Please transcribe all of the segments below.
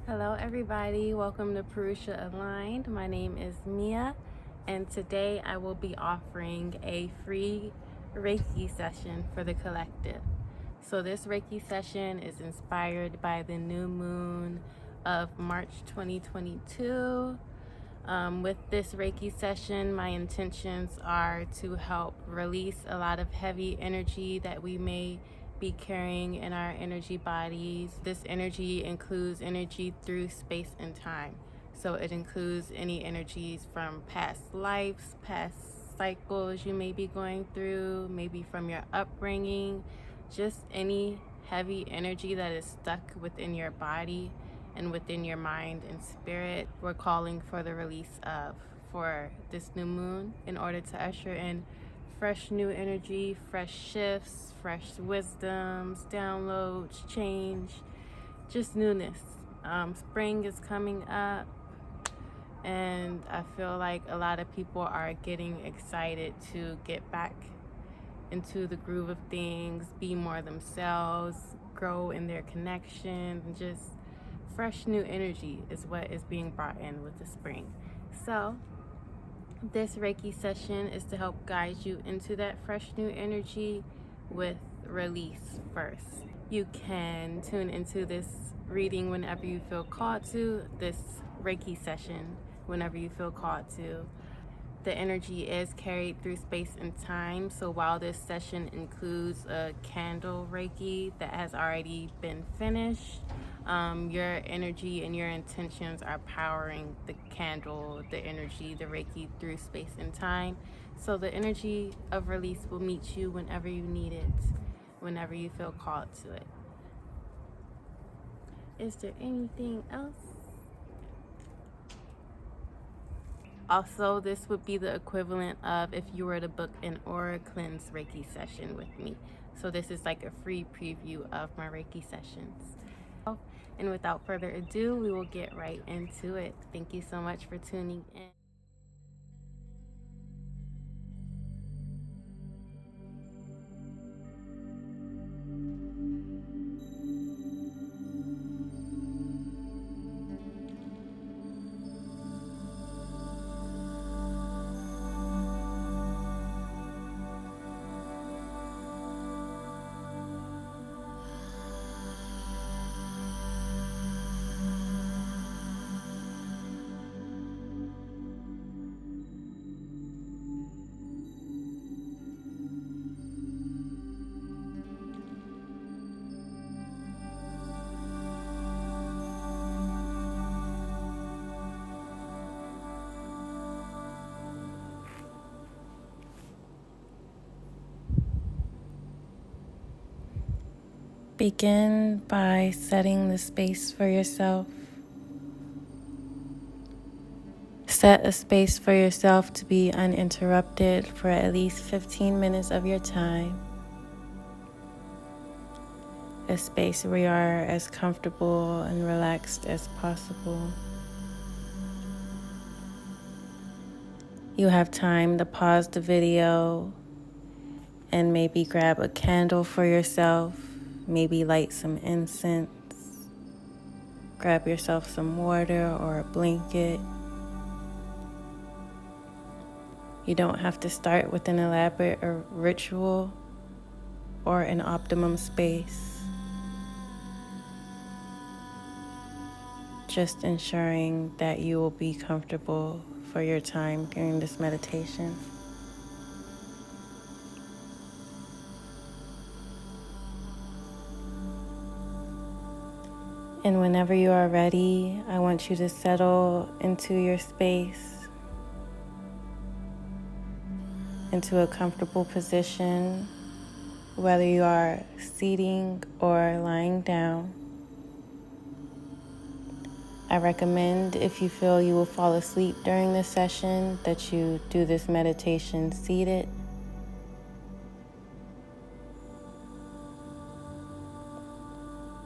Hello everybody, welcome to Purusaaligned. My name is Mia, and today I will be offering a free Reiki session for the collective. So this Reiki session is inspired by the new moon of March 2022. With this Reiki session, my intentions are to help release a lot of heavy energy that we may be carrying in our energy bodies. This energy includes energy through space and time. So it includes any energies from past lives, past cycles you may be going through, maybe from your upbringing, just any heavy energy that is stuck within your body and within your mind and spirit. We're calling for the release of for this new moon in order to usher in fresh new energy, fresh shifts, fresh wisdoms, downloads, change, just newness. Spring is coming up, and I feel like a lot of people are getting excited to get back into the groove of things, be more themselves, grow in their connection, and just fresh new energy is what is being brought in with the spring. So this Reiki session is to help guide you into that fresh new energy with release first. You can tune into this reading whenever you feel called to, this Reiki session whenever you feel called to. The energy is carried through space and time, so while this session includes a candle Reiki that has already been finished, your energy and your intentions are powering the candle, the energy, the Reiki through space and time. So the energy of release will meet you whenever you need it, whenever you feel called to it. Is there anything else? Also, this would be the equivalent of if you were to book an aura cleanse Reiki session with me. So this is like a free preview of my Reiki sessions. And without further ado, we will get right into it. Thank you so much for tuning in. Begin by setting the space for yourself. Set a space for yourself to be uninterrupted for at least 15 minutes of your time. A space where you are as comfortable and relaxed as possible. You have time to pause the video and maybe grab a candle for yourself, maybe light some incense, grab yourself some water or a blanket. You don't have to start with an elaborate ritual or an optimum space. Just ensuring that you will be comfortable for your time during this meditation. And whenever you are ready, I want you to settle into your space, into a comfortable position, whether you are seating or lying down. I recommend, if you feel you will fall asleep during this session, that you do this meditation seated.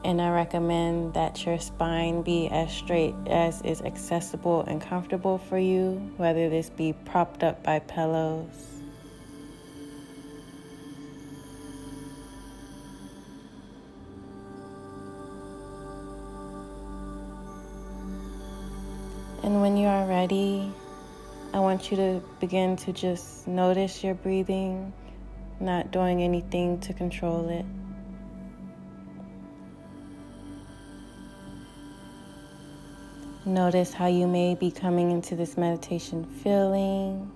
And I recommend that your spine be as straight as is accessible and comfortable for you, whether this be propped up by pillows, And when you are ready, I want you to begin to just notice your breathing, not doing anything to control it. Notice how you may be coming into this meditation feeling.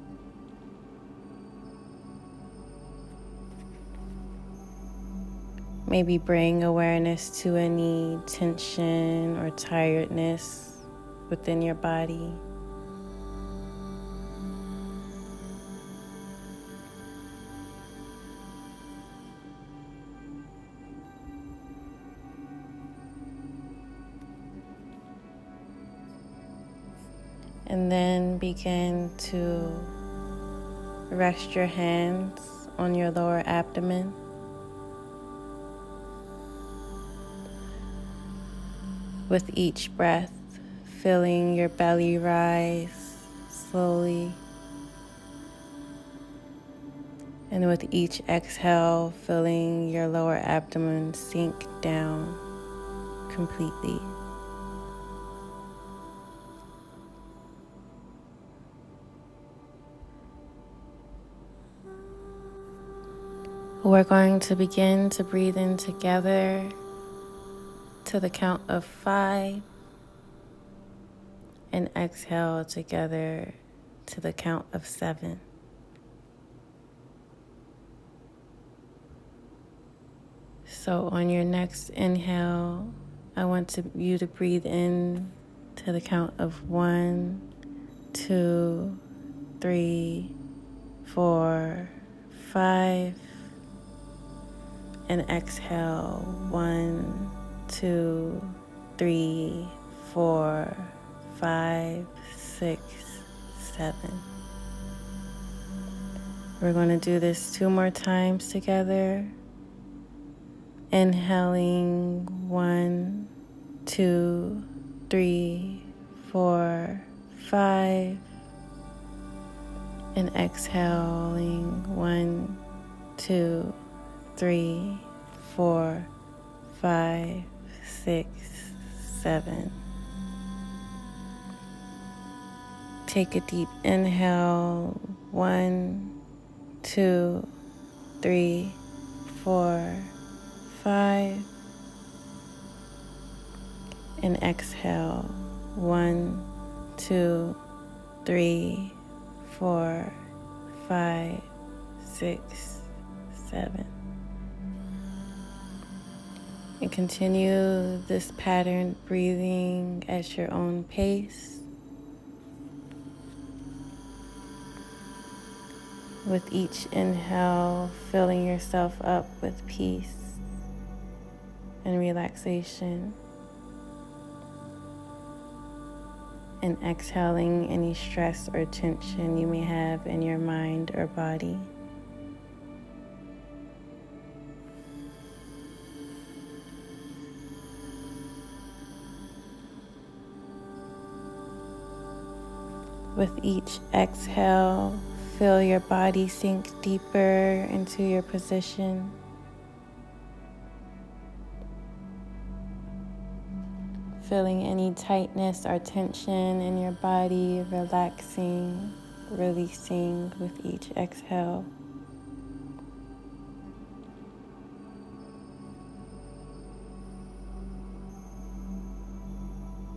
Maybe bring awareness to any tension or tiredness within your body. And then begin to rest your hands on your lower abdomen. With each breath, feeling your belly rise slowly. And with each exhale, feeling your lower abdomen sink down completely. We're going to begin to breathe in together to the count of 5 and exhale together to the count of 7. So on your next inhale, I want you to breathe in to the count of 1, 2, 3, 4, 5. And exhale 1, 2, 3, 4, 5, 6, 7. We're going to do this 2 more times together. Inhaling 1, 2, 3, 4, 5. And exhaling 1, 2, 3, 4, 5, 6, 7. Take a deep inhale. 1, 2, 3, 4, 5. And exhale. 1, 2, 3, 4, 5, 6, 7. And continue this pattern breathing at your own pace. With each inhale, filling yourself up with peace and relaxation. And exhaling any stress or tension you may have in your mind or body. With each exhale, feel your body sink deeper into your position. Feeling any tightness or tension in your body, relaxing, releasing with each exhale.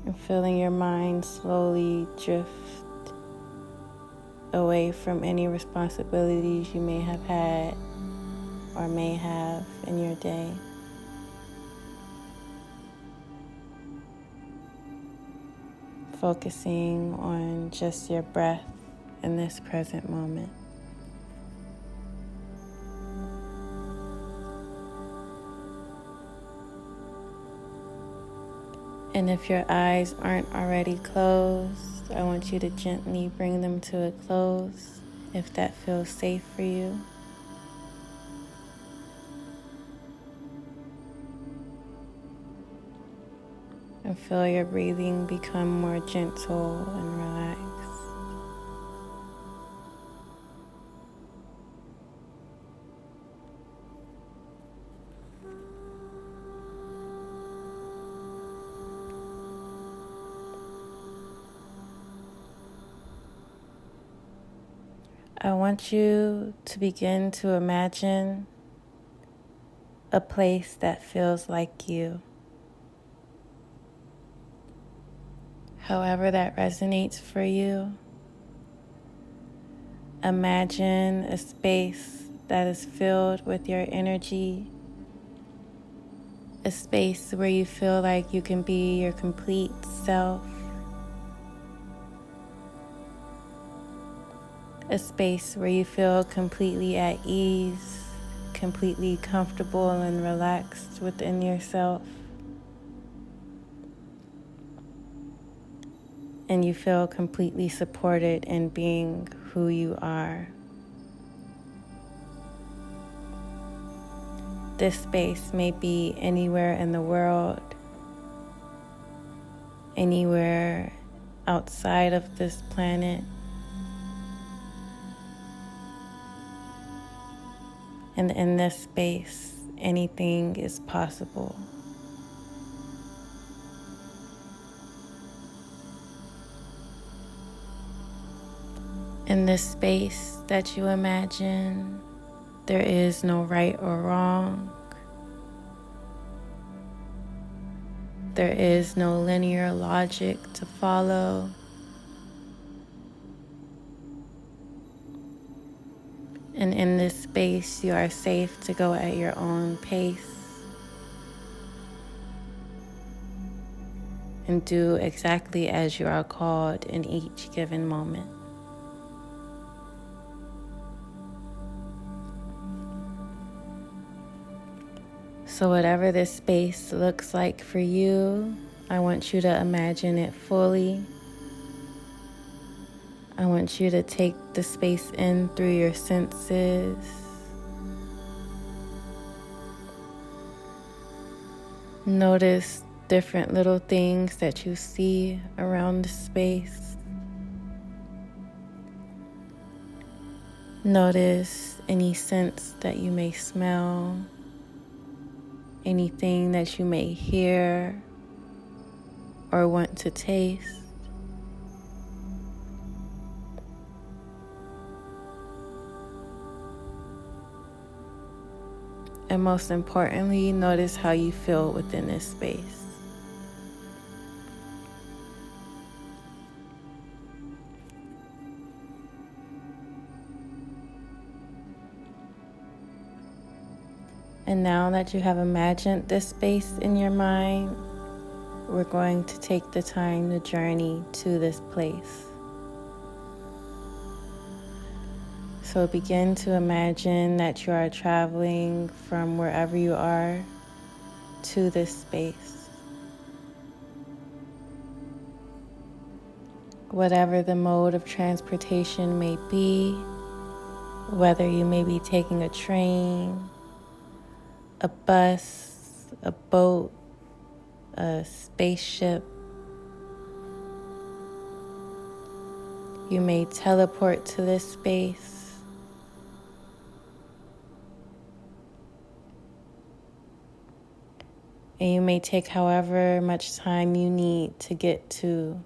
And feeling your mind slowly drift away from any responsibilities you may have had or may have in your day. Focusing on just your breath in this present moment. And if your eyes aren't already closed, I want you to gently bring them to a close if that feels safe for you. And feel your breathing become more gentle and relaxed. I want you to begin to imagine a place that feels like you. However that resonates for you, imagine a space that is filled with your energy, a space where you feel like you can be your complete self, a space where you feel completely at ease, completely comfortable and relaxed within yourself, and you feel completely supported in being who you are. This space may be anywhere in the world, anywhere outside of this planet, and in this space, anything is possible. In this space that you imagine, there is no right or wrong. There is no linear logic to follow. And in this space, you are safe to go at your own pace and do exactly as you are called in each given moment. So whatever this space looks like for you, I want you to imagine it fully. I want you to take the space in through your senses. Notice different little things that you see around the space. Notice any scents that you may smell, anything that you may hear or want to taste. And most importantly, notice how you feel within this space. And now that you have imagined this space in your mind, we're going to take the time to journey to this place. So begin to imagine that you are traveling from wherever you are to this space. Whatever the mode of transportation may be, whether you may be taking a train, a bus, a boat, a spaceship, you may teleport to this space. And you may take however much time you need to get to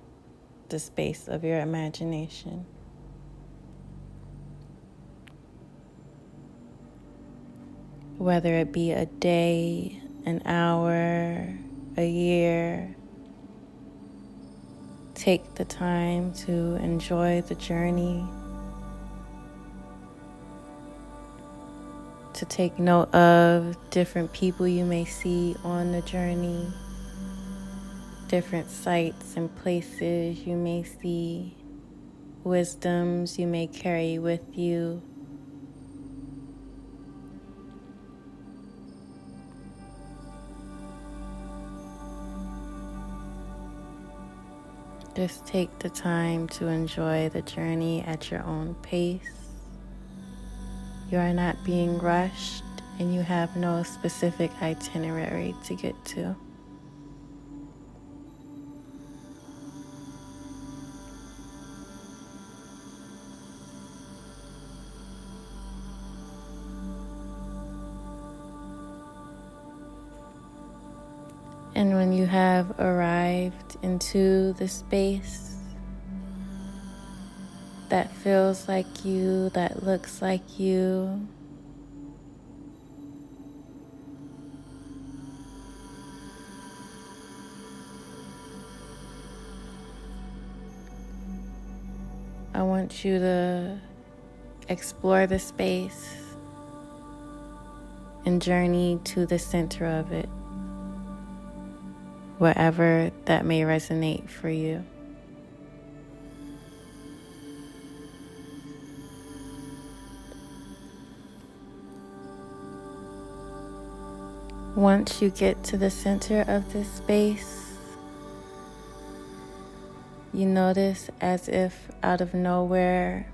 the space of your imagination. Whether it be a day, an hour, a year, take the time to enjoy the journey, to take note of different people you may see on the journey, different sights and places you may see, wisdoms you may carry with you. Just take the time to enjoy the journey at your own pace. You are not being rushed, and you have no specific itinerary to get to. And when you have arrived into the space, that feels like you, that looks like you. I want you to explore the space and journey to the center of it, wherever that may resonate for you. Once you get to the center of this space, you notice as if out of nowhere,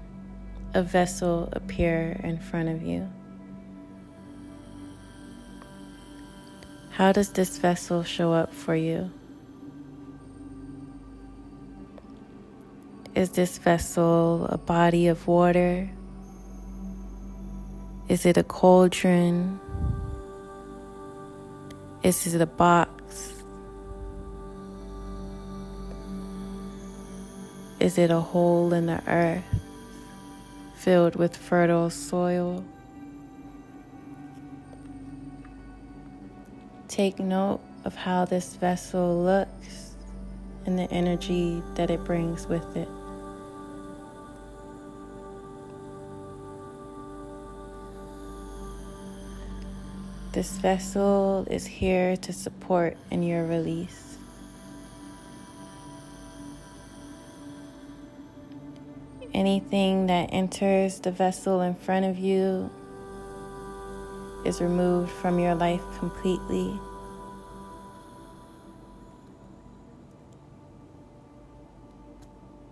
a vessel appear in front of you. How does this vessel show up for you? Is this vessel a body of water? Is it a cauldron? Is it a box? Is it a hole in the earth filled with fertile soil? Take note of how this vessel looks and the energy that it brings with it. This vessel is here to support in your release. Anything that enters the vessel in front of you is removed from your life completely.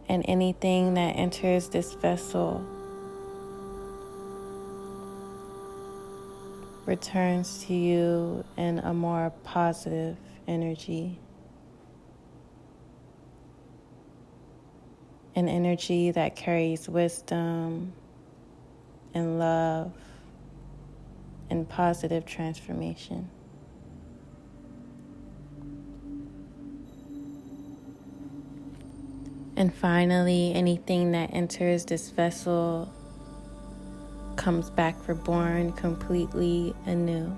And anything that enters this vessel returns to you in a more positive energy. An energy that carries wisdom and love and positive transformation. And finally, anything that enters this vessel comes back reborn completely anew.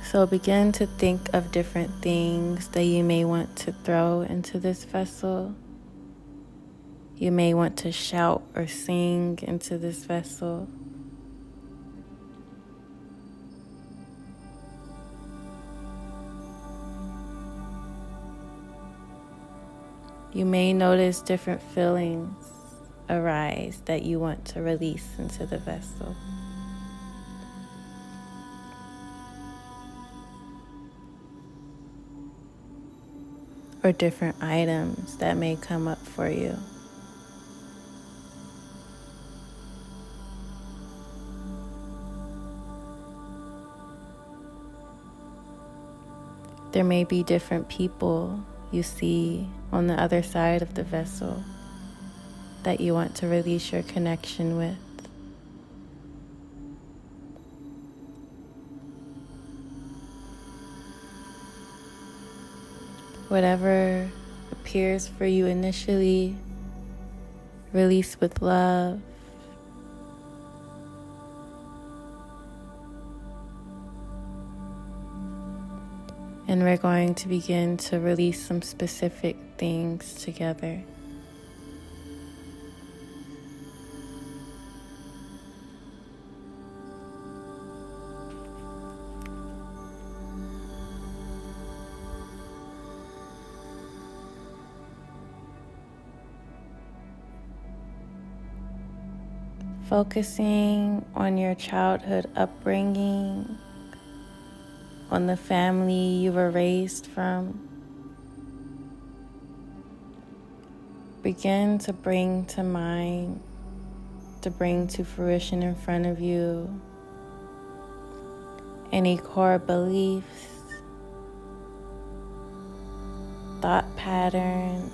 So begin to think of different things that you may want to throw into this vessel. You may want to shout or sing into this vessel. You may notice different feelings arise that you want to release into the vessel. Or different items that may come up for you. There may be different people you see on the other side of the vessel that you want to release your connection with. Whatever appears for you initially, release with love. And we're going to begin to release some specific things together. Focusing on your childhood upbringing, on the family you were raised from. Begin to bring to mind, to bring to fruition in front of you any core beliefs, thought patterns,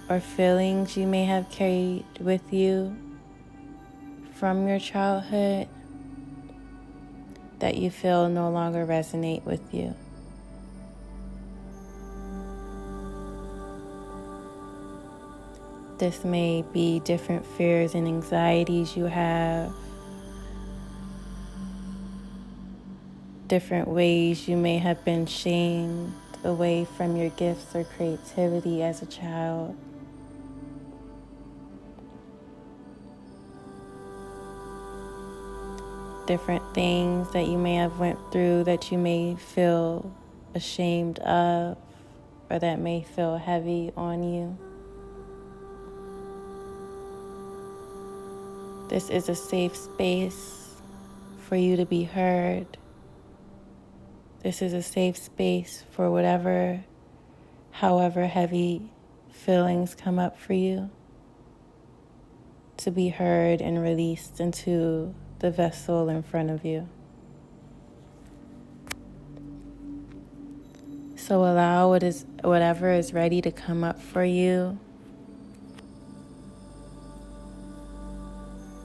or feelings you may have carried with you from your childhood that you feel no longer resonate with you. This may be different fears and anxieties you have, different ways you may have been shamed away from your gifts or creativity as a child. Different things that you may have went through that you may feel ashamed of, or that may feel heavy on you. This is a safe space for you to be heard. This is a safe space for however heavy feelings come up for you, to be heard and released into the vessel in front of you. So allow whatever is ready to come up for you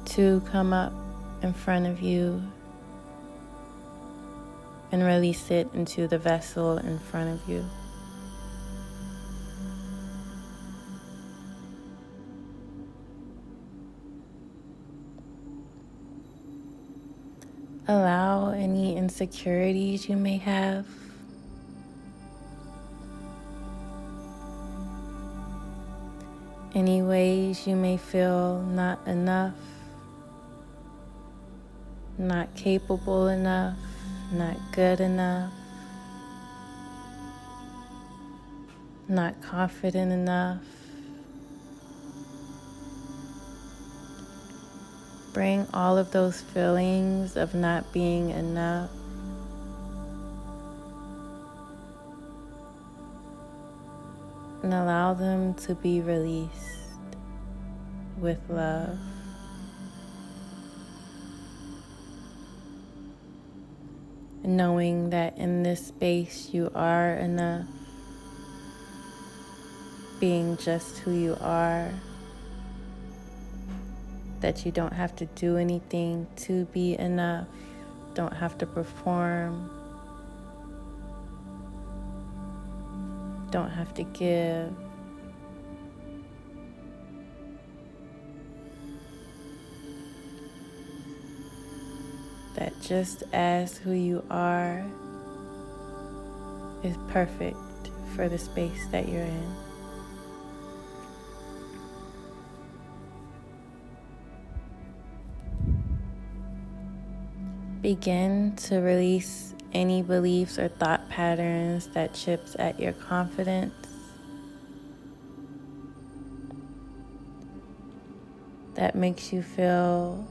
to come up in front of you and release it into the vessel in front of you. Allow any insecurities you may have, any ways you may feel not enough, not capable enough, not good enough, not confident enough. Bring all of those feelings of not being enough and allow them to be released with love. Knowing that in this space you are enough, being just who you are, that you don't have to do anything to be enough, don't have to perform, don't have to give. That just as who you are is perfect for the space that you're in. Begin to release any beliefs or thought patterns that chips at your confidence, that makes you feel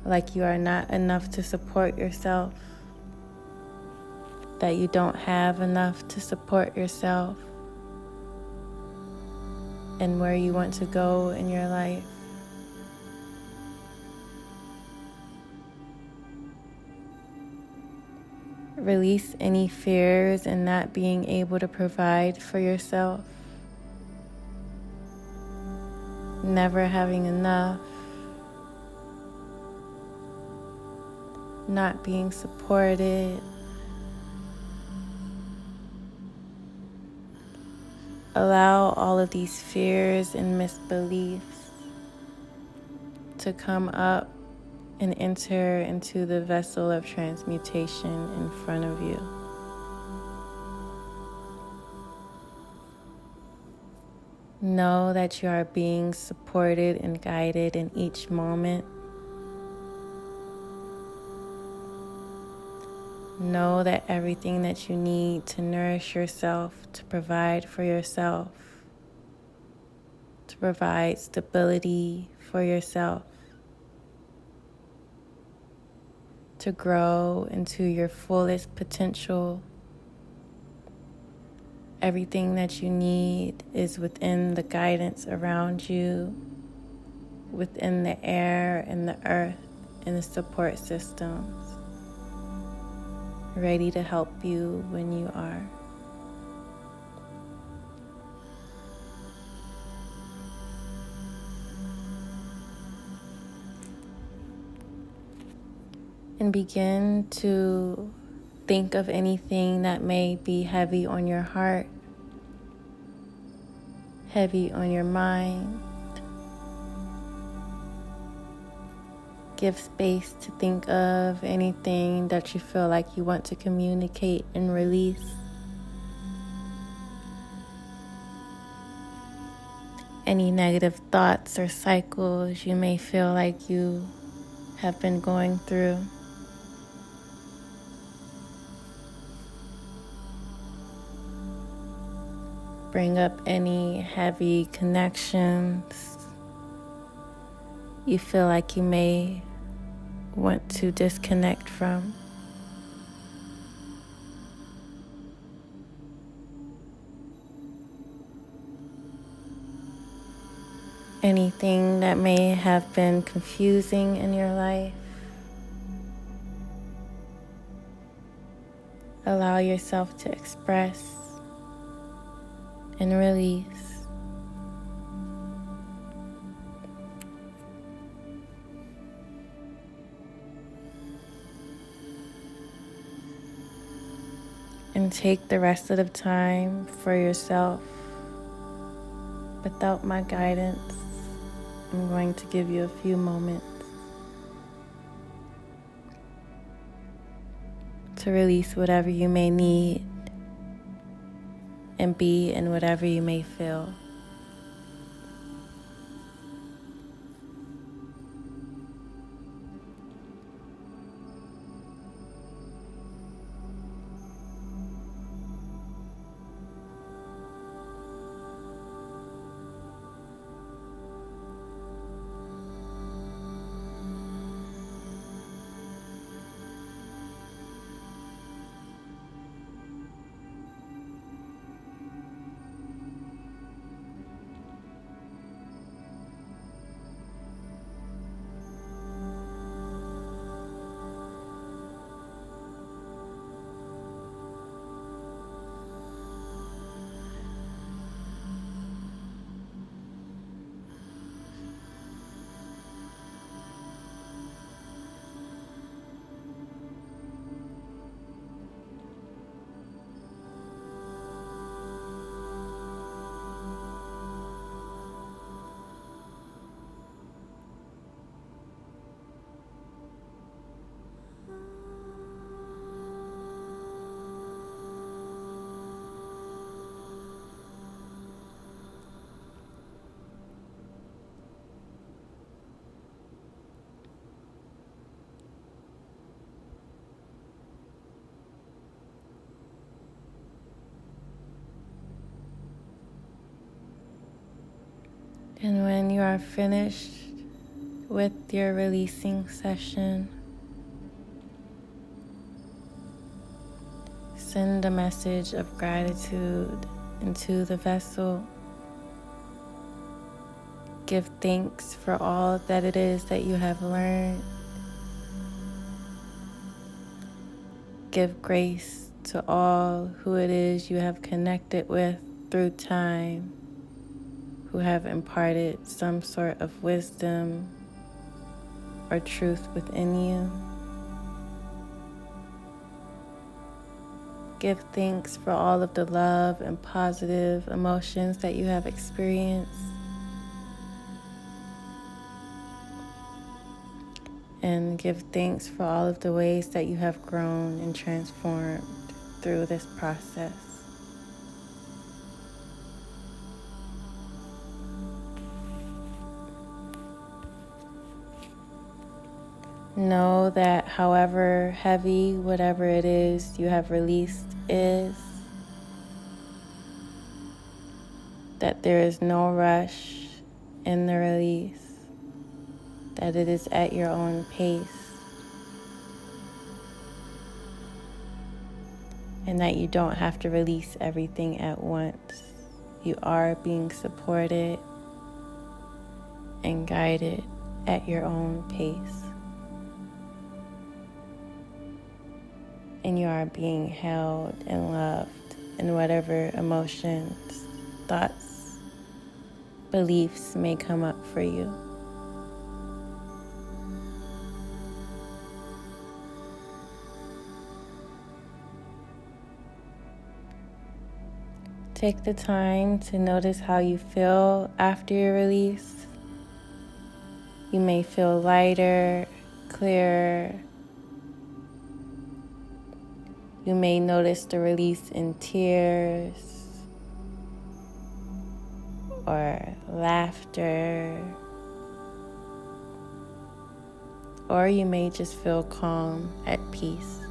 like you are not enough to support yourself, that you don't have enough to support yourself and where you want to go in your life. Release any fears in not being able to provide for yourself, never having enough, not being supported. Allow all of these fears and misbeliefs to come up and enter into the vessel of transmutation in front of you. Know that you are being supported and guided in each moment. Know that everything that you need to nourish yourself, to provide for yourself, to provide stability for yourself, to grow into your fullest potential. Everything that you need is within the guidance around you, within the air and the earth and the support systems, ready to help you when you are. And begin to think of anything that may be heavy on your heart, heavy on your mind. Give space to think of anything that you feel like you want to communicate and release. Any negative thoughts or cycles you may feel like you have been going through. Bring up any heavy connections you feel like you may want to disconnect from. Anything that may have been confusing in your life. Allow yourself to express and release. And take the rest of the time for yourself. Without my guidance, I'm going to give you a few moments to release whatever you may need and be in whatever you may feel. And when you are finished with your releasing session, send a message of gratitude into the vessel. Give thanks for all that it is that you have learned. Give grace to all who it is you have connected with through time, who have imparted some sort of wisdom or truth within you. Give thanks for all of the love and positive emotions that you have experienced. And give thanks for all of the ways that you have grown and transformed through this process. Know that however heavy whatever it is you have released is, that there is no rush in the release, that it is at your own pace, and that you don't have to release everything at once. You are being supported and guided at your own pace. And you are being held and loved in whatever emotions, thoughts, beliefs may come up for you. Take the time to notice how you feel after your release. You may feel lighter, clearer. You may notice the release in tears or laughter, or you may just feel calm, at peace.